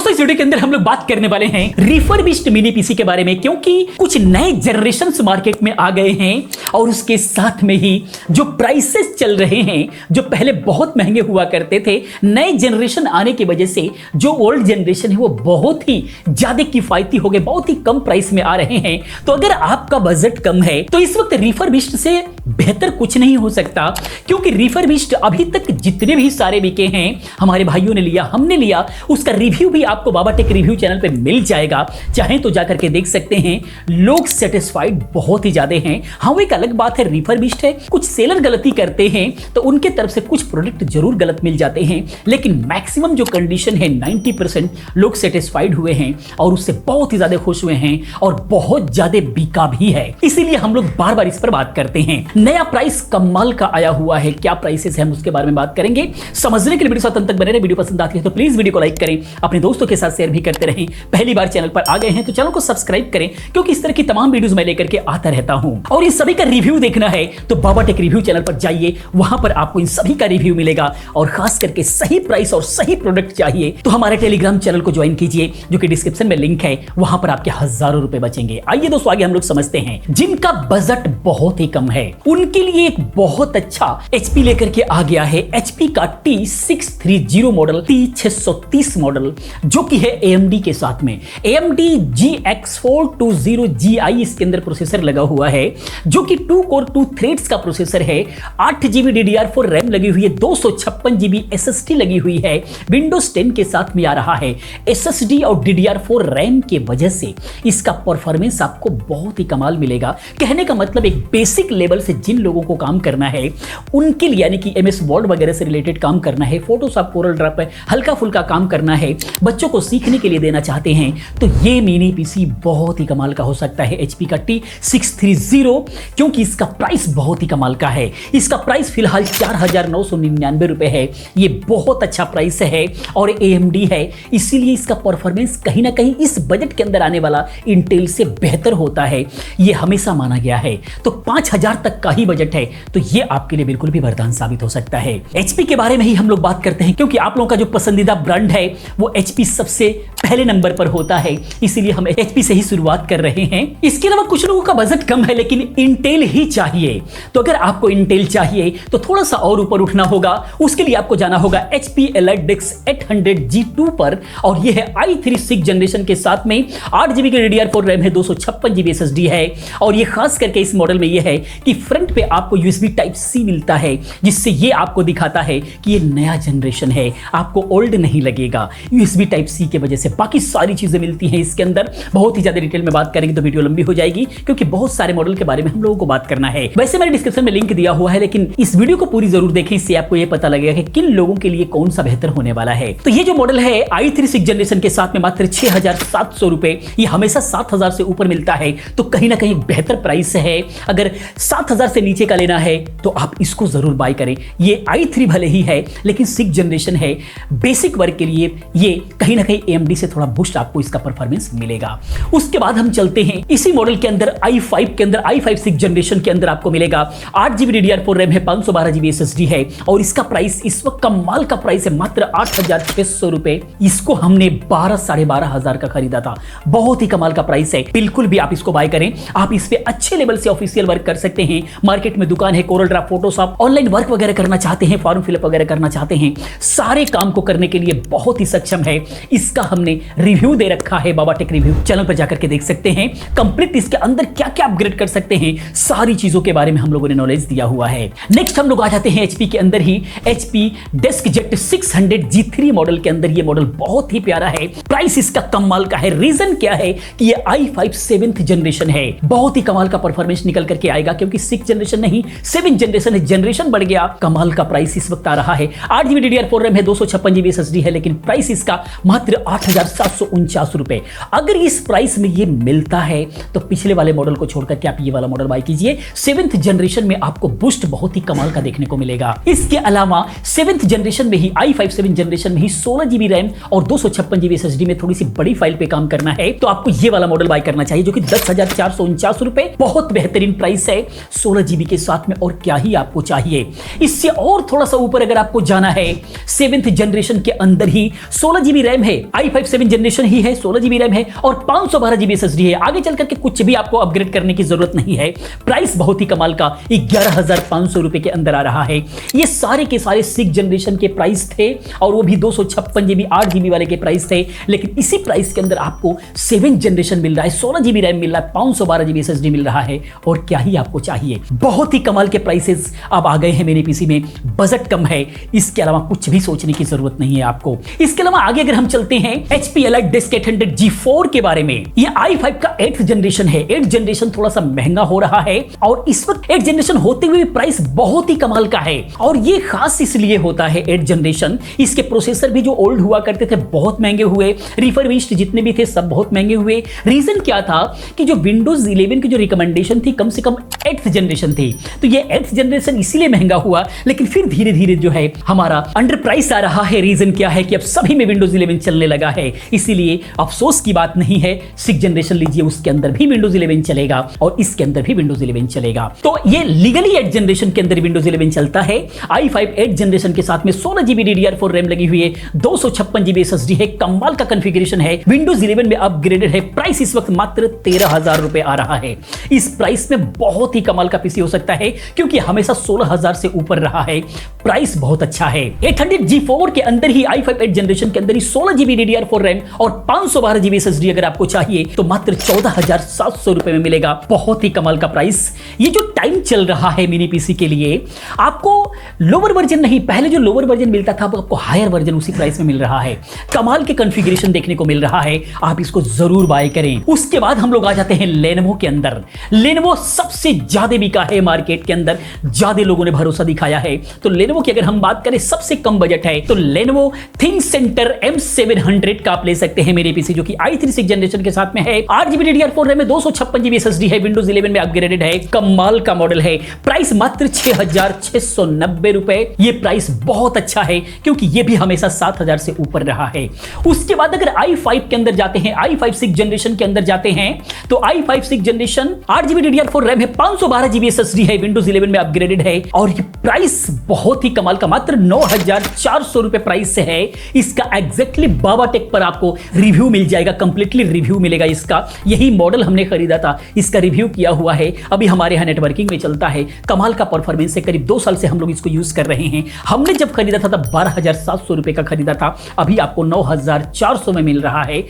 दोस्तों इस वीडियो के अंदर हम लोग बात करने वाले हैं रिफर्बिश्ड मिनी पीसी के बारे में, क्योंकि कुछ नए जनरेशंस मार्केट में आ गए हैं और उसके साथ में ही जो प्राइसेस चल रहे हैं जो पहले बहुत महंगे हुआ करते थे, नए जनरेशन आने की वजह से जो ओल्ड जनरेशन है वो बहुत ही ज्यादा किफायती हो गए, बहुत ही कम प्राइस में आ रहे हैं। तो अगर आपका बजट कम है तो इस वक्त रिफर्बिश्ड से बेहतर कुछ नहीं हो सकता, क्योंकि रिफर्बिश्ड अभी तक जितने भी सारे बिके हैं, हमारे भाइयों ने लिया, हमने लिया, उसका रिव्यू भी आपको बाबा टेक रिव्यू चैनल पे मिल जाएगा, चाहे तो जाकर के देख सकते हैं। लोग सेटिस्फाइड बहुत ही ज्यादा हैं। हाँ, एक अलग बात है, रिफर्बिश्ड है, कुछ सेलर गलती करते हैं तो उनके तरफ से कुछ प्रोडक्ट जरूर गलत मिल जाते हैं, लेकिन मैक्सिमम जो कंडीशन है 90% लोग सेटिस्फाइड हुए हैं और उससे बहुत ही ज्यादा खुश हुए हैं और बहुत ज्यादा बिका भी है। इसीलिए हम लोग बार बार इस पर बात करते हैं। नया प्राइस कमाल का आया हुआ है, क्या प्राइसेस है हम उसके बारे में बात करेंगे। समझने के लिए वीडियो अंत तक बने रहे। वीडियो पसंद आती है तो प्लीज वीडियो को लाइक करें, अपने दोस्तों के साथ शेयर भी करते रहें। पहली बार चैनल पर आ गए हैं तो चैनल को सब्सक्राइब करें, क्योंकि इस तरह की तमाम वीडियोस मैं लेकर के आता रहता हूं। और इन सभी का रिव्यू देखना है तो बाबा टेक रिव्यू चैनल पर जाइए, वहां पर आपको इन सभी का रिव्यू मिलेगा। और खास करके सही प्राइस और सही प्रोडक्ट चाहिए तो हमारे टेलीग्राम चैनल को ज्वाइन कीजिए, जो कि डिस्क्रिप्शन में लिंक है, वहां पर आपके हजारों रुपए बचेंगे। आइए दोस्तों आगे हम लोग समझते हैं। जिनका बजट बहुत ही कम है उनके लिए एक बहुत अच्छा HP लेकर के आ गया है। HP का T630 मॉडल, T630 मॉडल, जो कि है AMD के साथ में AMD GX420Gi इसके अंदर प्रोसेसर लगा हुआ है, जो कि 2 कोर 2 थ्रेड्स का प्रोसेसर है। 8GB DDR4 रैम लगी हुई है, 256GB SSD लगी हुई है, विंडोज 10 के साथ में आ रहा है। SSD और DDR4 रैम के वजह से इसका परफॉर्मेंस आपको बहुत ही कमाल मिलेगा। कहने का मतलब एक बेसिक लेवल से जिन लोगों को काम करना है उनके लिए, यानी कि MS वर्ड वगैरह से रिलेटेड काम करना है, फोटोशॉप, कोरल ड्रा पे हल्का फुल्का काम करना है, बच्चों को सीखने के लिए देना चाहते हैं, तो ये मिनी पीसी बहुत ही कमाल का हो सकता है। HP का T630, क्योंकि इसका प्राइस बहुत ही कमाल का है। इसका प्राइस फिलहाल 4,999 रुपए है। ये बहुत अच्छा प्राइस है और AMD है, इसीलिए इसका परफॉर्मेंस कहीं ना कहीं इस बजट के अंदर आने वाला इंटेल से बेहतर होता है, ये हमेशा माना गया है। तो 5,000 तक का ही बजट है तो ये आपके लिए बिल्कुल भी वरदान साबित हो सकता है। HP के बारे में ही हम लोग बात करते हैं, क्योंकि आप लोगों का जो पसंदीदा ब्रांड है वो HP सबसे पहले नंबर पर होता है, इसीलिए हम HP से ही शुरुआत कर रहे हैं। इसके अलावा कुछ लोगों का बजट कम है लेकिन इंटेल ही चाहिए, तो अगर आपको इंटेल चाहिए तो थोड़ा सा और ऊपर उठना होगा। उसके लिए आपको जाना होगा HP Elitex 800G2 पर, और ये है i3 6th जनरेशन के साथ में 8GB की DDR4 रैम है, 256GB SSD है। और ये खास करके इस मॉडल में ये है कि फ्रंट पे आपको USB Type-C मिलता है, जिससे ये आपको दिखाता है कि ये नया जनरेशन है, आपको ओल्ड नहीं लगेगा। USB Type-C की वजह से बाकी सारी चीजें मिलती हैं इसके अंदर। बहुत ही ज्यादा डिटेल में बात करेंगे तो वीडियो लंबी हो जाएगी, क्योंकि बहुत सारे मॉडल के बारे में हम लोगों को बात करना है। वैसे मैंने डिस्क्रिप्शन में लिंक दिया हुआ है, लेकिन इस वीडियो को पूरी जरूर देखें, इससे आपको यह पता लगेगा कि किन लोगों के लिए कौन सा बेहतर होने वाला है। तो ये जो मॉडल है i3 6th जनरेशन के साथ में मात्र 6,700 रुपए, ये हमेशा 7,000 से ऊपर मिलता है, तो कहीं ना कहीं बेहतर प्राइस है। अगर 7,000 से नीचे का लेना है तो आप इसको जरूर बाय करें। ये i3 भले ही है लेकिन 6th जनरेशन है, बेसिक वर्क के लिए ये कहीं ना कहीं AMD से थोड़ा बूस्ट आपको इसका परफॉर्मेंस मिलेगा। उसके बाद हम चलते हैं इसी मॉडल के अंदर i5 के अंदर, i5 6th जनरेशन के अंदर आपको मिलेगा 8GB DDR4 रैम है, 512GB SSD है, और इसका प्राइस इस वक्त कमाल का प्राइस है, मात्र 8,600 रुपए। इसको हमने 12,500 का खरीदा था, बहुत ही कमाल का प्राइस है। बिल्कुल भी आप इसको बाय करें, आप इस पे अच्छे लेवल से ऑफिशियल वर्क कर सकते हैं। मार्केट में दुकान है, Corel Draw, Photoshop, online work वगैरह करना चाहते हैं, फॉर्म फिलअप वगैरह करना चाहते हैं, सारे काम को करने के लिए बहुत ही सक्षम है। इसका हमने रिव्यू दे रखा है, बाबा टेक रिव्यू चैनल पर जाकर के देख सकते हैं। कंप्लीट इसके अंदर क्या क्या अपग्रेड कर सकते हैं, सारी चीजों के बारे में हम लोगों ने नॉलेज दिया हुआ है। नेक्स्ट हम लोग आ जाते हैं HP के अंदर ही, HP DeskJet 600G3 मॉडल के अंदर। ये मॉडल बहुत ही प्यारा है, प्राइस इसका कमाल का है। रीजन क्या है कि ये i5 7th जनरेशन है, बहुत ही कमाल का परफॉर्मेंस निकल करके आएगा, क्योंकि 6th जनरेशन नहीं 7th जनरेशन है, जनरेशन बढ़ गया। कमाल का प्राइस इस वक्त आ रहा है। 8GB DDR4 रैम है, 256GB SSD है, लेकिन प्राइस इसका मात्र 8,749 रुपए। अगर इस प्राइस में ये मिलता है तो पिछले वाले मॉडल को छोड़कर के आप ये वाला मॉडल बाय कीजिए। 7th जनरेशन में आपको बूस्ट बहुत ही कमाल का देखने को मिलेगा। इसके अलावा 7th जनरेशन में ही i5 7th जनरेशन में ही 16GB रैम और 256GB SSD में थोड़ी सी बड़ी फाइल पे काम करना है तो आपको ये वाला मॉडल बाय करना चाहिए, जो कि 10,449 रुपए, बहुत बेहतरीन प्राइस है 16GB के साथ में। और क्या ही आपको चाहिए, इससे और थोड़ा सा ऊपर अगर आपको जाना है 7th जनरेशन के अंदर ही 16GB रैम रैम है, i5 7 जनरेशन ही है, 16 जीबी रैम है और 512 जीबी एसएसडी है। आगे चल करके कुछ भी आपको अपग्रेड करने की जरूरत नहीं है। प्राइस बहुत ही कमाल का 11,500 रुपए के अंदर आ रहा है। ये सारे के सारे 6 जनरेशन के प्राइस थे और वो भी 256 जीबी 8 जीबी वाले के प्राइस थे, लेकिन इसी प्राइस के अंदर आपको 7 जनरेशन मिल रहा है, 16 जीबी रैम मिल रहा है, 512 जीबी एसएसडी मिल रहा है और क्या ही आपको चाहिए। बहुत ही कमाल के प्राइसेस अब आ गए हैं मेरे पीसी में। बजट कम है, इसके अलावा कुछ भी सोचने की जरूरत नहीं है आपको। इसके अलावा आगे अगर हम चलते हैं HP Elite Disk 800 G4 के बारे में, ये i5 का 8th जनरेशन है। 8th जनरेशन थोड़ा सा महंगा हो रहा है और इस वक्त 8th जनरेशन होते हुए भी प्राइस बहुत ही कमाल का है और ये खास इसलिए होता है 8th जनरेशन, इसके प्रोसेसर भी जो ओल्ड हुआ करते थे बहुत महंगे हुए, रिफर्बिश्ड जितने भी थे सब बहुत महंगे हुए। रीजन क्या था कि जो विंडोज 11 की जो रिकमेंडेशन थी कम से कम 8th जनरेशन थी, तो ये 8th जनरेशन इसीलिए महंगा हुआ, लेकिन फिर धीरे धीरे जो है हमारा अंडर प्राइस आ रहा है। रीजन क्या है कि अब सभी में विंडोज 11 चलने लगा है, इसीलिए अफसोस की बात नहीं है। 6 जनरेशन लीजिए, उसके अंदर भी विंडोज 11 चलेगा और इसके अंदर भी विंडोज 11 चलेगा। तो ये लीगली 8 जनरेशन के अंदर विंडोज 11 चलता है। i5 8 जनरेशन के साथ में 16 जीबी DDR4 रैम लगी हुई है, 256 जीबी एसएसडी है, कमाल का कॉन्फ़िगरेशन है, विंडोज 11 में अपग्रेडेड है। प्राइस इस वक्त मात्र 13,000 रुपए आ रहा है। इस प्राइस में बहुत ही कमाल का पीसी हो सकता है क्योंकि हमेशा 16,000 से ऊपर रहा है। प्राइस बहुत अच्छा है। 800 G4 के अंदर ही i5 8 जनरेशन के अंदर ही 16 जीबी DDR4 रैम और 512 जीबी एसएसडी अगर आपको चाहिए तो मात्र 14,700 रुपए में मिलेगा। बहुत ही कमाल का प्राइस। ये जो टाइम चल रहा है मिनी पीसी के लिए, आपको लोअर वर्जन नहीं, पहले जो लोअर वर्जन मिलता था अब आपको हायर वर्जन उसी प्राइस में मिल रहा है। कमाल के कॉन्फ़िगरेशन देखने को मिल रहा है, आप इसको जरूर बाय करें। उसके बाद हम लोग आ जाते हैं लेनोवो के अंदर। लेनोवो सबसे ज्यादा बिका है मार्केट के अंदर, ज्यादा लोगों ने भरोसा दिखाया है। तो लेनोवो की अगर हम बात करें सबसे कम बजट है तो लेनोवो थिंकसेंटर M700 का आप ले सकते हैं मेरे पीसी, जो कि i3 6 जनरेशन के साथ में है। 8 जीबी DDR4 रैम में, 256 जीबी एसएसडी है, विंडोज 11 में अपग्रेडेड है, कमाल का मॉडल है। प्राइस मात्र 6,690 रुपए। ये प्राइस बहुत अच्छा है क्योंकि ये भी हमेशा 7,000 से ऊपर रहा है। उसके बाद अगर i5 के अंदर जाते हैं, i5 6 जनरेशन के अंदर जाते हैं तो i5 6 generation 8 GB DDR4 RAM है, 512 जीबी एसएसडी है, विंडोज 11 में अपग्रेडेड है और ये प्राइस बहुत ही कमाल का मात्र 9,400 रुपए प्राइस से है। इसका एग्जैक्टली बाबा टेक पर आपको रिव्यू मिल जाएगा, कंप्लीटली रिव्यू मिलेगा इसका। यही मॉडल हमने खरीदा था, इसका रिव्यू किया हुआ है, अभी हमारे यहां नेटवर्किंग में चलता है। कमाल का परफॉर्मेंस है, करीब 2 साल से हम लोग इसको यूज कर रहे हैं। हमने जब खरीदा था तब 12,700 रुपए का खरीदा था, अभी आपको 9,400 में मिल रहा है।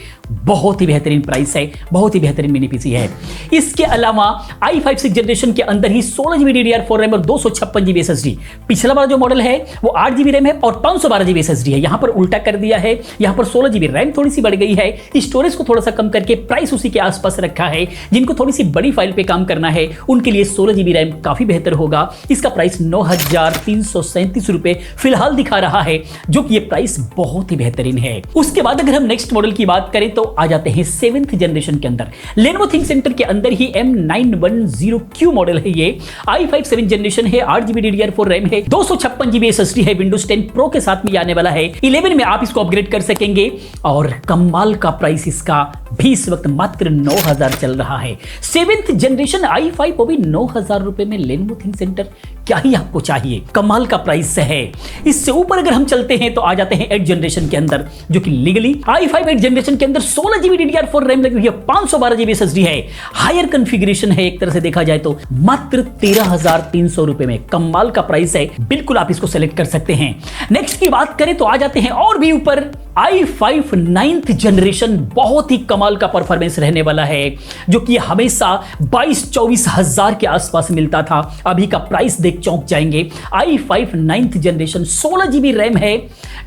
बहुत ही बेहतरीन प्राइस है, बहुत ही बेहतरीन मिनी पीसी है। इसके अलावा i5 6 जनरेशन के अंदर ही 16 जीबी DDR4 रैम और 256 जीबी एसएसडी। पिछला वाला जो मॉडल है वो 8 जीबी रैम है और 512 जीबी एसएसडी है। यहां पर उल्टा कर दिया है, यहां पर 16 जीबी रैम थोड़ी सी बढ़ गई है, स्टोरेज को थोड़ा सा कम करके प्राइस उसी के आसपास रखा है। जिनको थोड़ी सी बड़ी फाइल पे काम करना है उनके लिए 16 जीबी रैम काफी बेहतर होगा। इसका प्राइस 9,337 रुपए फिलहाल दिखा रहा है, जो कि ये प्राइस बहुत ही बेहतरीन है। उसके बाद अगर हम नेक्स्ट मॉडल की बात करें तो आ जाते हैं 7th जनरेशन के अंदर। लेनोवो थिंकसेंटर के अंदर ही M910Q मॉडल है। ये i5 7 जनरेशन है, 8 जीबी DDR4 रैम है, 256 जीबी एसएसडी है, विंडोज 10 प्रो के साथ में आने वाला है। 11 में आप इसको अपग्रेड कर सकेंगे और कमाल का प्राइस इसका भी इस वक्त मात्र 9,000 चल रहा है। 7th जनरेशन i5 वो भी 9,000 रुपए में। लेनोवो थिंकसेंटर क्या ही आपको चाहिए, कमाल का प्राइस है। इससे ऊपर अगर हम चलते हैं तो आ जाते हैं 8 जनरेशन के अंदर, जो कि लीगली i5 8 जनरेशन के अंदर 16 जीबी DDR4 रैम लगी हुई है, 512 जीबी एसएसडी है, हायर कॉन्फ़िगरेशन है एक तरह से देखा जाए तो, मात्र 13,300 रुपए में। कमाल का प्राइस है, बिल्कुल आप इसको सेलेक्ट कर सकते हैं। नेक्स्ट की बात करें तो आ जाते हैं और भी ऊपर, i5 9th जनरेशन। बहुत ही कमाल का परफॉर्मेंस रहने वाला है, जो कि हमेशा 22-24 हजार के आसपास मिलता था। अभी का प्राइस देख चौंक जाएंगे। i5 9th generation, 16 GB RAM है,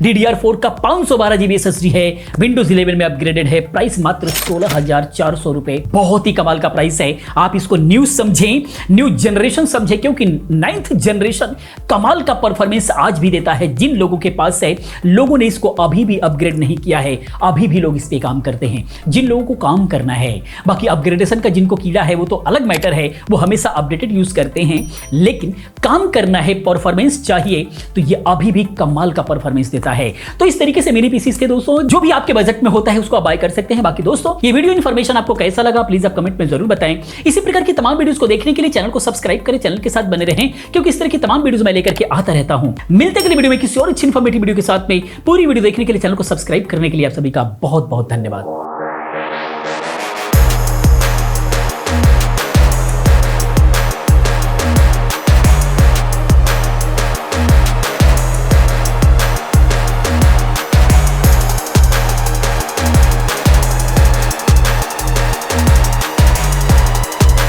DDR4 का 512 जीबी एसएसडी है, विंडोज 11 में अपग्रेडेड है। प्राइस मात्र 16,400 रुपए। बहुत ही कमाल का प्राइस है। आप इसको न्यू समझें, न्यू जनरेशन समझें, क्योंकि 9th जनरेशन कमाल का परफॉर्मेंस आज भी देता है। जिन लोगों के पास है, लोगों ने इसको अभी भी अपग्रेड नहीं किया है, अभी भी लोग इस पे काम करते हैं। जिन लोगों को काम करना है, बाकी अपग्रेडेशन का जिनको कीड़ा है वो तो अलग मैटर है, वो हमेशा अपडेटेड यूज करते हैं, लेकिन काम करना है, परफॉर्मेंस चाहिए, तो ये अभी भी कमाल का परफॉर्मेंस देता है। तो इस तरीके से मेरी पीसीस थे दोस्तों, जो भी आपके बजट में होता है उसको आप बाय कर सकते हैं। बाकी दोस्तों, ये वीडियो इन्फॉर्मेशन आपको कैसा लगा प्लीज आप कमेंट में जरूर बताएं। इसी प्रकार की तमाम वीडियोस को देखने के लिए चैनल को सब्सक्राइब करें, चैनल के साथ बने रहें, क्योंकि इस तरह की तमाम वीडियोस मैं लेकर के आता रहता हूं। मिलते हैं अगली वीडियो में किसी और अच्छी इन्फॉर्मेटिव वीडियो के साथ में। पूरी वीडियो देखने के लिए चैनल को सब्सक्राइब करने के लिए आप सभी का बहुत बहुत धन्यवाद।